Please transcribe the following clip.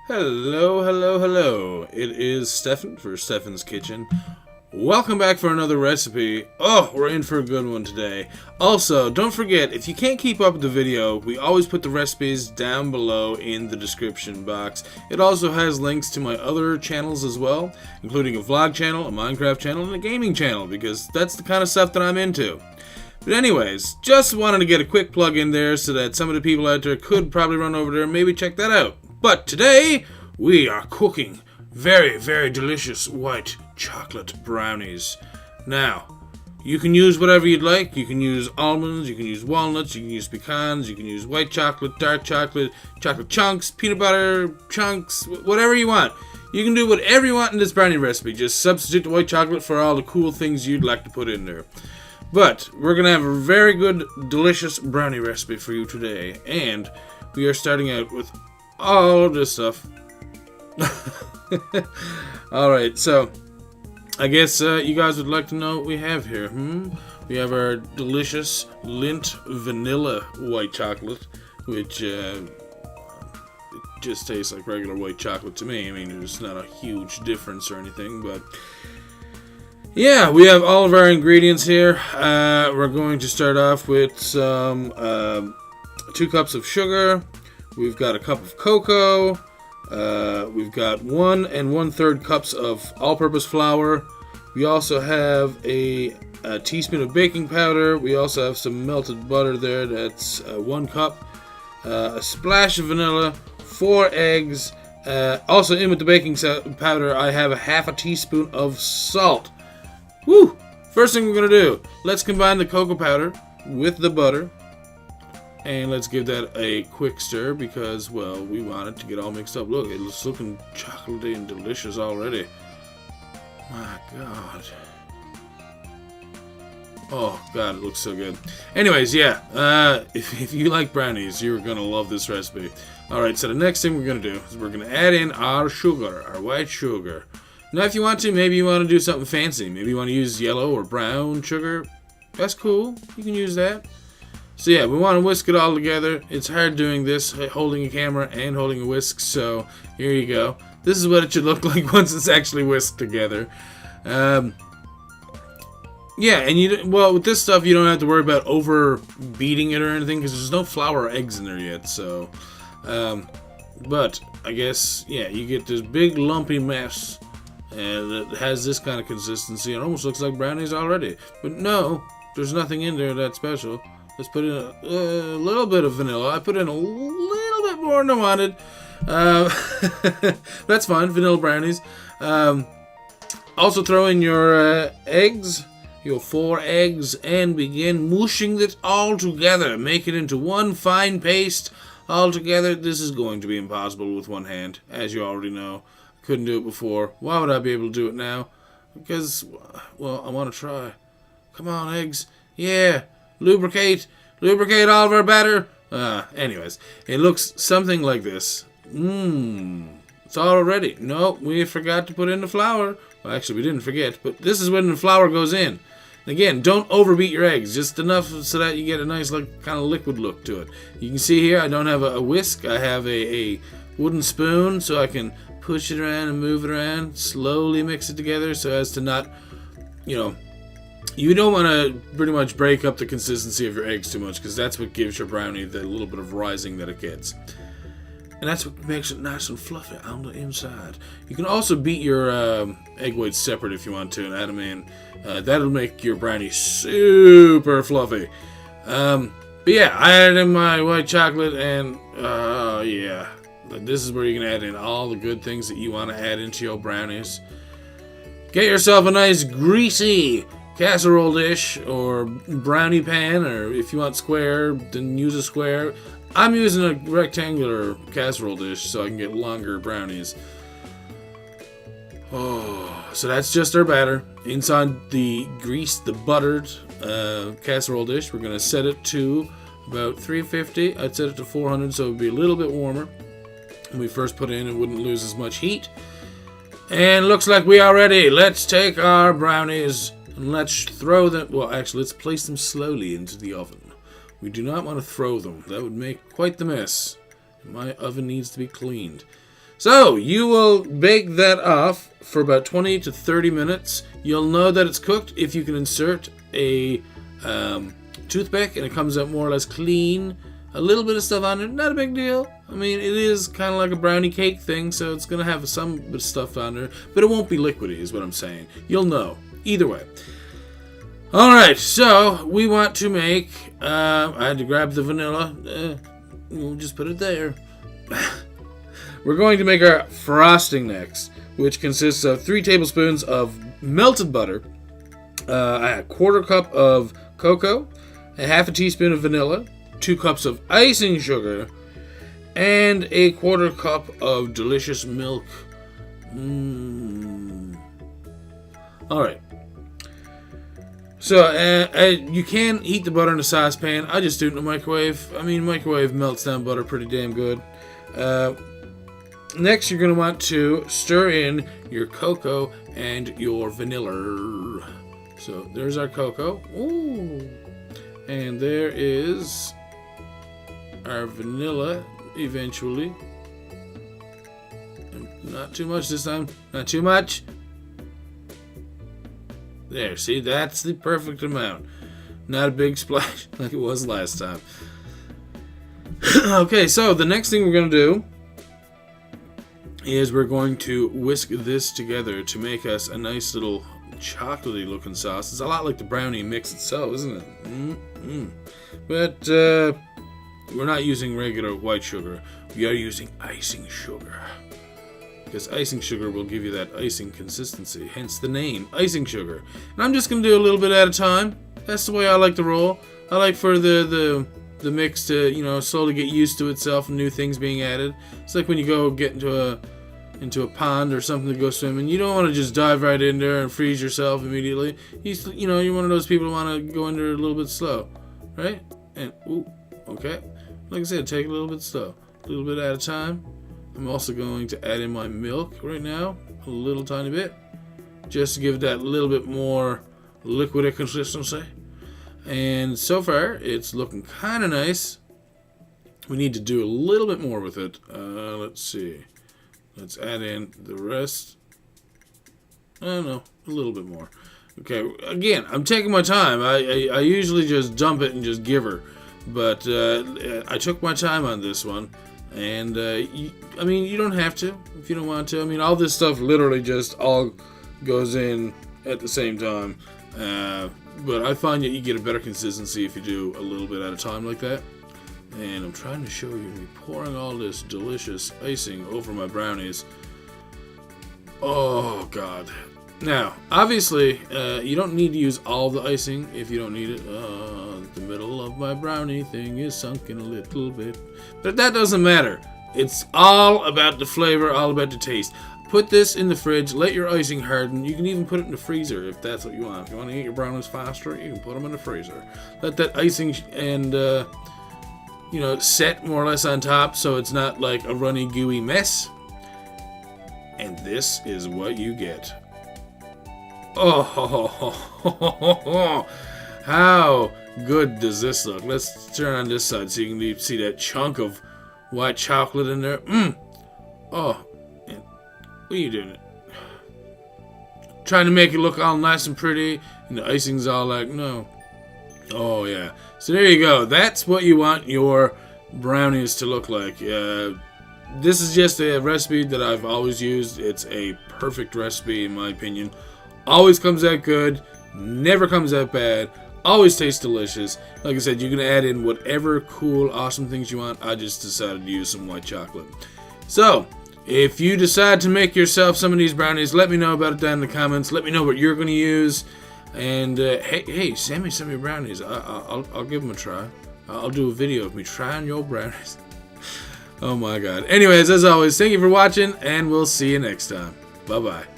Hello, hello, hello. It is Stefan for Stefan's Kitchen. Welcome back for another recipe. Oh, we're in for a good one today. Also, don't forget, if you can't keep up with the video, we always put the recipes down below in the description box. It also has links to my other channels as well, including a vlog channel, a Minecraft channel, and a gaming channel, because that's the kind of stuff that I'm into. But anyways, just wanted to get a quick plug in there so that some of the people out there could probably run over there and maybe check that out. But today, we are cooking very, very delicious white chocolate brownies. Now, you can use whatever you'd like. You can use almonds, you can use walnuts, you can use pecans, you can use white chocolate, dark chocolate, chocolate chunks, peanut butter chunks, whatever you want. You can do whatever you want in this brownie recipe. Just substitute the white chocolate for all the cool things you'd like to put in there. But we're going to have a very good, delicious brownie recipe for you today. And we are starting out with all of this stuff. Alright, so I guess you guys would like to know what we have here. We have our delicious Lindt vanilla white chocolate, which it just tastes like regular white chocolate to me. I mean, there's not a huge difference or anything, but yeah, we have all of our ingredients here. We're going to start off with some 2 cups of sugar. We've got a cup of cocoa. We've got 1 1/3 cups of all-purpose flour. We also have a teaspoon of baking powder. We also have some melted butter there. That's 1 cup. A splash of vanilla. 4 eggs. Also in with the baking powder, I have a half a teaspoon of salt. Woo! First thing we're going to do, let's combine the cocoa powder with the butter. And let's give that a quick stir because, well, we want it to get all mixed up. Look, it's looking chocolatey and delicious already. My God. Oh, God, it looks so good. Anyways, yeah, if you like brownies, you're going to love this recipe. Alright, so the next thing we're going to do is we're going to add in our sugar, our white sugar. Now, if you want to, maybe you want to do something fancy. Maybe you want to use yellow or brown sugar. That's cool. You can use that. So yeah, we want to whisk it all together. It's hard doing this, holding a camera and holding a whisk, so here you go. This is what it should look like once it's actually whisked together. Yeah, and with this stuff, you don't have to worry about over beating it or anything, because there's no flour or eggs in there yet, so. But, I guess, yeah, you get this big lumpy mess, and it has this kind of consistency. It almost looks like brownies already. But no, there's nothing in there that's special. Let's put in a little bit of vanilla. I put in a little bit more than I wanted. That's fine, vanilla brownies. Also throw in your eggs, your 4 eggs, and begin mushing it all together. Make it into one fine paste all together. This is going to be impossible with one hand, as you already know. I couldn't do it before. Why would I be able to do it now? Because, well, I want to try. Come on, eggs. Yeah. Lubricate all of our batter. Anyways, it looks something like this. It's all ready. No, we forgot to put in the flour. Well, actually, we didn't forget, but this is when the flour goes in. Again, don't overbeat your eggs, just enough so that you get a nice, like, kind of liquid look to it. You can see here, I don't have a whisk. I have a wooden spoon, so I can push it around and move it around, slowly mix it together so as to not, you don't want to pretty much break up the consistency of your eggs too much, because that's what gives your brownie the little bit of rising that it gets. And that's what makes it nice and fluffy on the inside. You can also beat your egg whites separate if you want to and add them in. That'll make your brownie super fluffy. But yeah, I added in my white chocolate, and yeah, this is where you can add in all the good things that you want to add into your brownies. Get yourself a nice greasy casserole dish or brownie pan, or if you want square, then use a square. I'm using a rectangular casserole dish so I can get longer brownies. Oh, so that's just our batter. Inside the buttered casserole dish, we're going to set it to about 350. I'd set it to 400 so it would be a little bit warmer. When we first put it in, it wouldn't lose as much heat. And looks like we are ready. Let's take our brownies and let's throw them. Well, actually, let's place them slowly into the oven. We do not want to throw them. That would make quite the mess. My oven needs to be cleaned. So you will bake that off for about 20 to 30 minutes. You'll know that it's cooked if you can insert a toothpick and it comes out more or less clean. A little bit of stuff on it, not a big deal. I mean, it is kind of like a brownie cake thing, so it's going to have some bit of stuff on there, but it won't be liquidy is what I'm saying. You'll know. Either way. Alright, so we want to make, I had to grab the vanilla. We'll just put it there. We're going to make our frosting next, which consists of 3 tablespoons of melted butter, a 1/4 cup of cocoa, a 1/2 teaspoon of vanilla, 2 cups of icing sugar, and a 1/4 cup of delicious milk. Alright. So, you can heat the butter in a saucepan. I just do it in the microwave. I mean, microwave melts down butter pretty damn good. Next, you're going to want to stir in your cocoa and your vanilla. So, there's our cocoa. Ooh. And there is our vanilla eventually. Not too much this time. Not too much. There, see, that's the perfect amount. Not a big splash like it was last time. Okay, so the next thing we're going to do is we're going to whisk this together to make us a nice little chocolatey looking sauce. It's a lot like the brownie mix itself, isn't it? But we're not using regular white sugar. We are using icing sugar. Because icing sugar will give you that icing consistency, hence the name, icing sugar. And I'm just going to do a little bit at a time. That's the way I like to roll. I like for the mix to, you know, slowly get used to itself and new things being added. It's like when you go get into a pond or something to go swimming. You don't want to just dive right in there and freeze yourself immediately. You know, you're one of those people who want to go in there a little bit slow, right? And, ooh, okay. Like I said, take it a little bit slow. A little bit at a time. I'm also going to add in my milk right now, a little tiny bit, just to give that little bit more liquid consistency. And so far, it's looking kind of nice. We need to do a little bit more with it. Let's see. Let's add in the rest. I don't know, a little bit more. Okay, again, I'm taking my time. I usually just dump it and just give her. But I took my time on this one. And, I mean, you don't have to if you don't want to. I mean, all this stuff literally just all goes in at the same time. But I find that you get a better consistency if you do a little bit at a time like that. And I'm trying to show you me pouring all this delicious icing over my brownies. Oh, God. Now, obviously, you don't need to use all the icing if you don't need it. The middle of my brownie thing is sunken a little bit. But that doesn't matter. It's all about the flavor, all about the taste. Put this in the fridge, let your icing harden. You can even put it in the freezer if that's what you want. If you want to eat your brownies faster, you can put them in the freezer. Let that icing and, you know, set more or less on top so it's not like a runny, gooey mess. And this is what you get. Oh, how good does this look? Let's turn on this side so you can see that chunk of white chocolate in there. Oh, man. What are you doing? Trying to make it look all nice and pretty, and the icing's all like, no. Oh, yeah. So there you go. That's what you want your brownies to look like. This is just a recipe that I've always used. It's a perfect recipe, in my opinion. Always comes out good, never comes out bad, always tastes delicious. Like I said, you can add in whatever cool, awesome things you want. I just decided to use some white chocolate. So, if you decide to make yourself some of these brownies, let me know about it down in the comments. Let me know what you're going to use. And, hey, send me some of your brownies. I'll give them a try. I'll do a video of me trying your brownies. Oh my God. Anyways, as always, thank you for watching, and we'll see you next time. Bye-bye.